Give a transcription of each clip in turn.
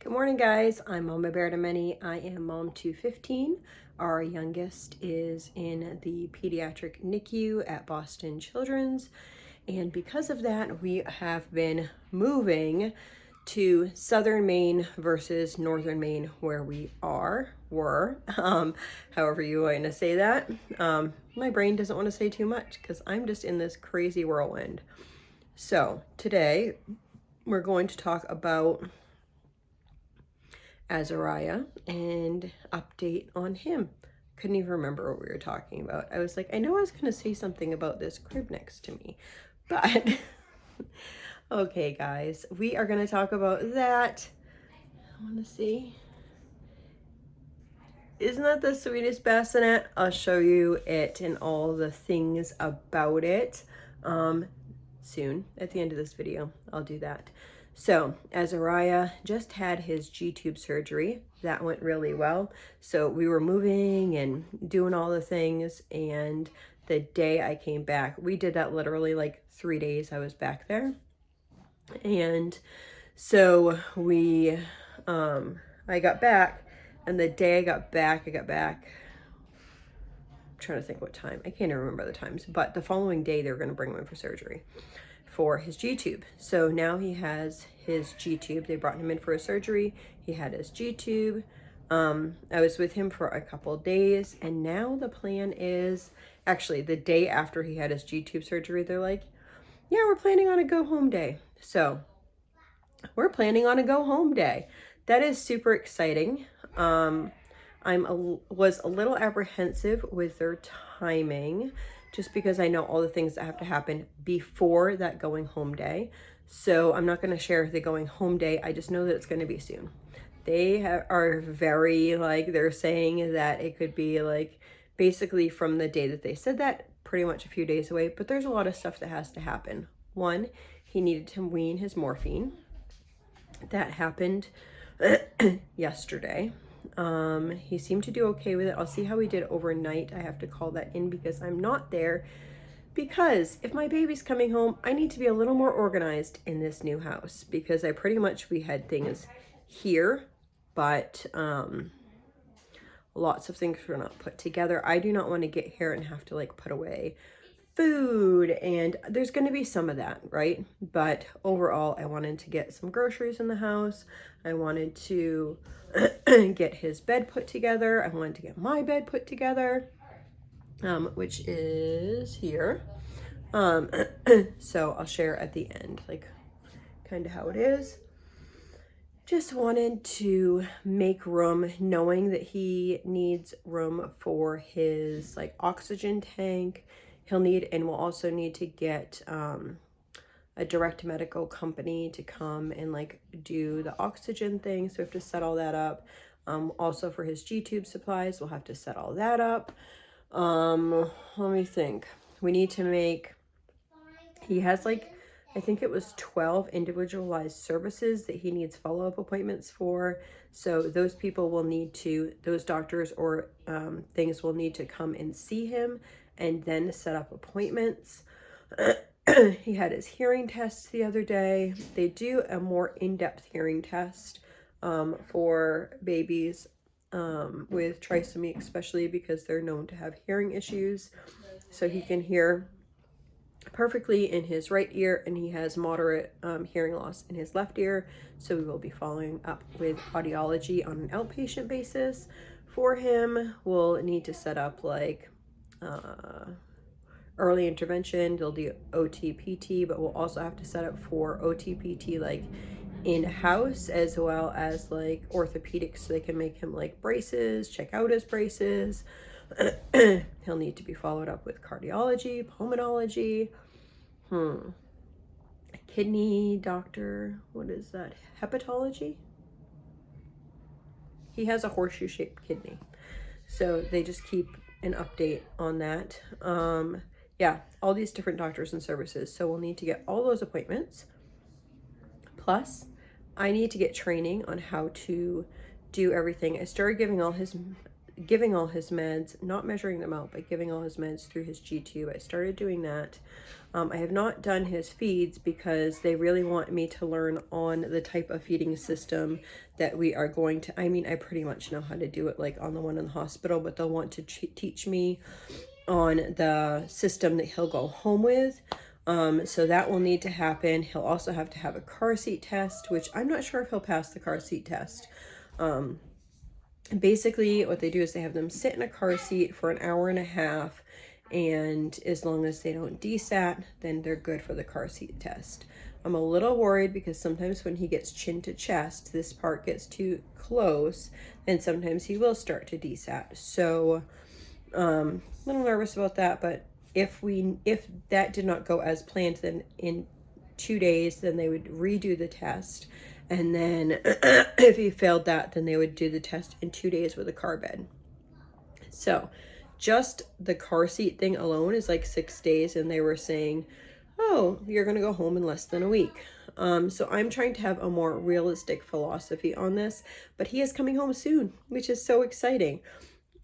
Good morning, guys. I'm Mama Bear to Many. I am mom to 15. Our youngest is in the pediatric NICU at Boston Children's. And because of that, we have been moving to southern Maine versus northern Maine, where we were, however you want to say that. My brain doesn't want to say too much because I'm just in this crazy whirlwind. So today we're going to talk about Azariah and update on him. Couldn't even remember what we were talking about. I was like, I know I was going to say something about this crib next to me, but okay, guys, we are going to talk about that. I want to see. Isn't that the sweetest bassinet? I'll show you it and all the things about it soon. At the end of this video, I'll do that. So Azariah just had his G-tube surgery. That went really well. So we were moving and doing all the things, and the day I came back, we did that literally like 3 days I was back there. And so I got back, and the day I got back, I'm trying to think what time. I can't even remember the times, but the following day they were going to bring him in for surgery for his G-tube. So now he has his G-tube. They brought him in for a surgery. He had his G-tube. I was with him for a couple of days, and now the plan is actually the day after he had his G-tube surgery, they're like, yeah, we're planning on a go home day. So we're planning on a go home day. That is super exciting. Was a little apprehensive with their timing, just because I know all the things that have to happen before that going home day. So I'm not going to share the going home day. I just know that it's going to be soon. They are very, like, they're saying that it could be like basically from the day that they said that, pretty much a few days away. But there's a lot of stuff that has to happen. One, he needed to wean his morphine. That happened yesterday. He seemed to do okay with it. I'll see how he did overnight. I have to call that in because I'm not there, because if my baby's coming home, I need to be a little more organized in this new house, because we had things here, but lots of things were not put together. I do not want to get here and have to like put away food, and there's going to be some of that, right? But overall, I wanted to get some groceries in the house. I wanted to get his bed put together. I wanted to get my bed put together, which is here. So I'll share at the end, like, kind of how it is. Just wanted to make room, knowing that he needs room for his like oxygen tank. He'll need, and we'll also need to get a direct medical company to come and like do the oxygen thing. So we have to set all that up. Also for his G-tube supplies, we'll have to set all that up. Let me think. We need to make, he has like, I think it was 12 individualized services that he needs follow-up appointments for. So those people will need to, those doctors or things will need to come and see him and then set up appointments. He had his hearing test the other day. They do a more in-depth hearing test for babies with trisomy, especially because they're known to have hearing issues. So he can hear perfectly in his right ear, and he has moderate hearing loss in his left ear. So we will be following up with audiology on an outpatient basis for him. We'll need to set up like early intervention. They'll do OT-PT, but we'll also have to set up for OT-PT like in-house, as well as like orthopedics, so they can make him like braces, check out his braces. He'll need to be followed up with cardiology, pulmonology, kidney doctor, what is that, hepatology? He has a horseshoe-shaped kidney, so they just keep an update on that. Yeah, all these different doctors and services, so we'll need to get all those appointments. Plus, I need to get training on how to do everything. I started giving all his giving all his meds, not measuring them out, but giving all his meds through his G-tube. I started doing that. I have not done his feeds because they really want me to learn on the type of feeding system that we are going to. I mean, I pretty much know how to do it like on the one in the hospital, but they'll want to teach me on the system that he'll go home with. So that will need to happen. He'll also have to have a car seat test, which I'm not sure if he'll pass the car seat test. Basically what they do is they have them sit in a car seat for an hour and a half, and as long as they don't desat, then they're good for the car seat test. I'm a little worried because sometimes when he gets chin to chest, this part gets too close, and sometimes he will start to desat. So a little nervous about that, but if that did not go as planned, then in 2 days, then they would redo the test. And then if he failed that, then they would do the test in 2 days with a car bed. So just the car seat thing alone is like 6 days. And they were saying, oh, you're going to go home in less than a week. So I'm trying to have a more realistic philosophy on this, but he is coming home soon, which is so exciting.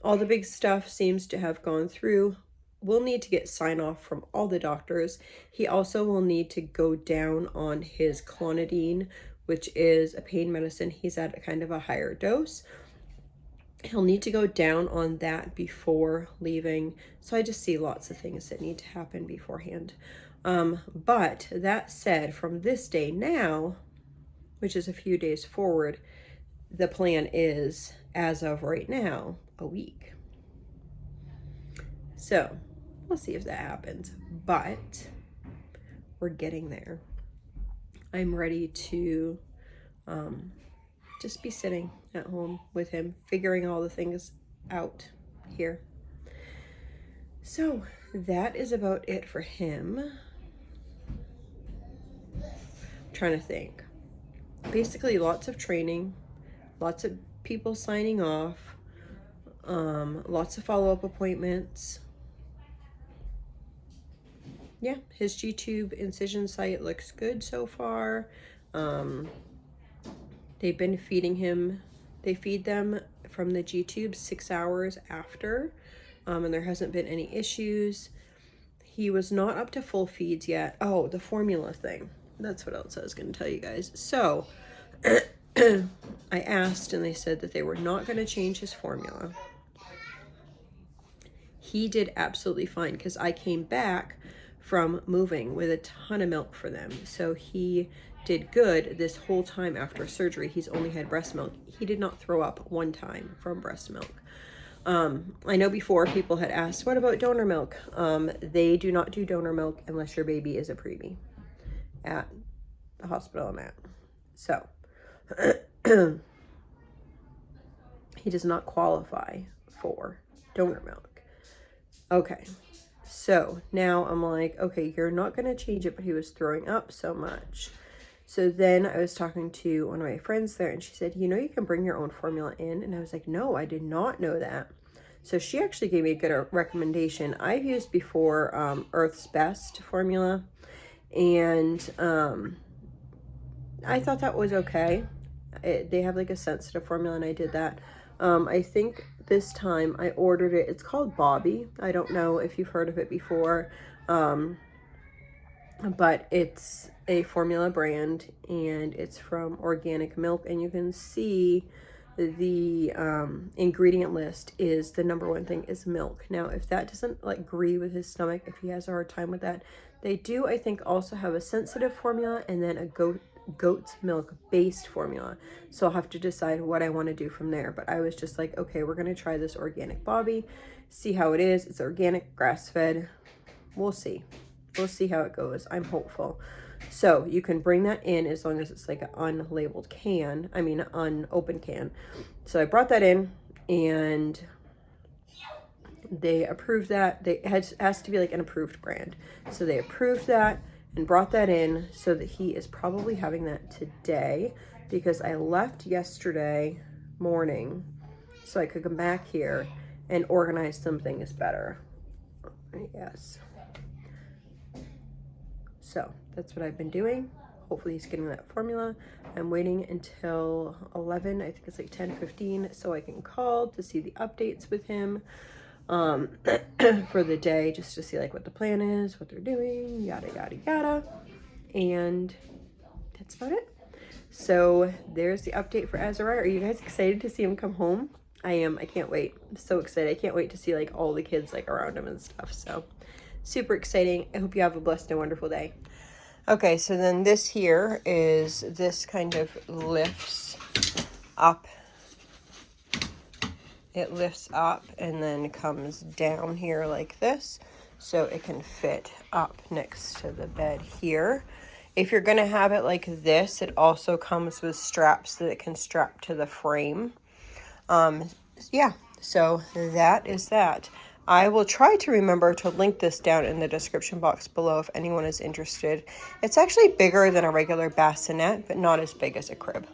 All the big stuff seems to have gone through. We'll need to get sign off from all the doctors. He also will need to go down on his clonidine, which is a pain medicine. He's at a kind of a higher dose. He'll need to go down on that before leaving. So I just see lots of things that need to happen beforehand. But that said, from this day now, which is a few days forward, the plan is, as of right now, a week. So we'll see if that happens, but we're getting there. I'm ready to just be sitting at home with him, figuring all the things out here. So that is about it for him. I'm trying to think. Basically, lots of training, lots of people signing off, lots of follow-up appointments. Yeah, his G-tube incision site looks good so far. They've been feeding him. They feed them from the G-tube 6 hours after, and there hasn't been any issues. He was not up to full feeds yet. Oh, the formula thing. That's what else I was going to tell you guys. So I asked, and they said that they were not going to change his formula. He did absolutely fine because I came back from moving with a ton of milk for them. So he did good this whole time after surgery. He's only had breast milk. He did not throw up one time from breast milk. I know before people had asked, what about donor milk? They do not do donor milk unless your baby is a preemie at the hospital I'm at. So he does not qualify for donor milk. Okay. So now I'm like, okay, you're not going to change it, but he was throwing up so much. So then I was talking to one of my friends there, and she said, you know, you can bring your own formula in. And I was like, no, I did not know that. So she actually gave me a good recommendation. I've used before Earth's Best formula, and I thought that was okay. They have like a sensitive formula, and I did that. I think this time I ordered it. It's called Bobby. I don't know if you've heard of it before, but it's a formula brand, and it's from organic milk, and you can see the ingredient list is the #1 thing is milk. Now, if that doesn't like agree with his stomach, if he has a hard time with that, they do, I think, also have a sensitive formula and then a goat's milk based formula. So I'll have to decide what I want to do from there. But I was just like, okay, we're going to try this organic Bobby, see how it is. It's organic, grass-fed. We'll see. We'll see how it goes. I'm hopeful. So you can bring that in as long as it's like an unlabeled can. I mean, unopened can. So I brought that in, and they approved that. It has to be like an approved brand. So they approved that and brought that in, so that he is probably having that today, because I left yesterday morning so I could come back here and organize some things better. Yes. So that's what I've been doing. hopefully he's getting that formula. I'm waiting until 11, I think it's like 10:15, so I can call to see the updates with him for the day, just to see like what the plan is, what they're doing, yada yada yada. And that's about it. So there's the update for Azariah. Are you guys excited to see him come home? I am. I can't wait. I'm so excited. I can't wait to see like all the kids like around him and stuff. So super exciting. I hope you have a blessed and wonderful day. Okay, so then this here is, this kind of lifts up. It lifts up and then comes down here like this, so it can fit up next to the bed here. If you're going to have it like this, it also comes with straps that it can strap to the frame. Yeah, so that is that. I will try to remember to link this down in the description box below if anyone is interested. It's actually bigger than a regular bassinet, but not as big as a crib.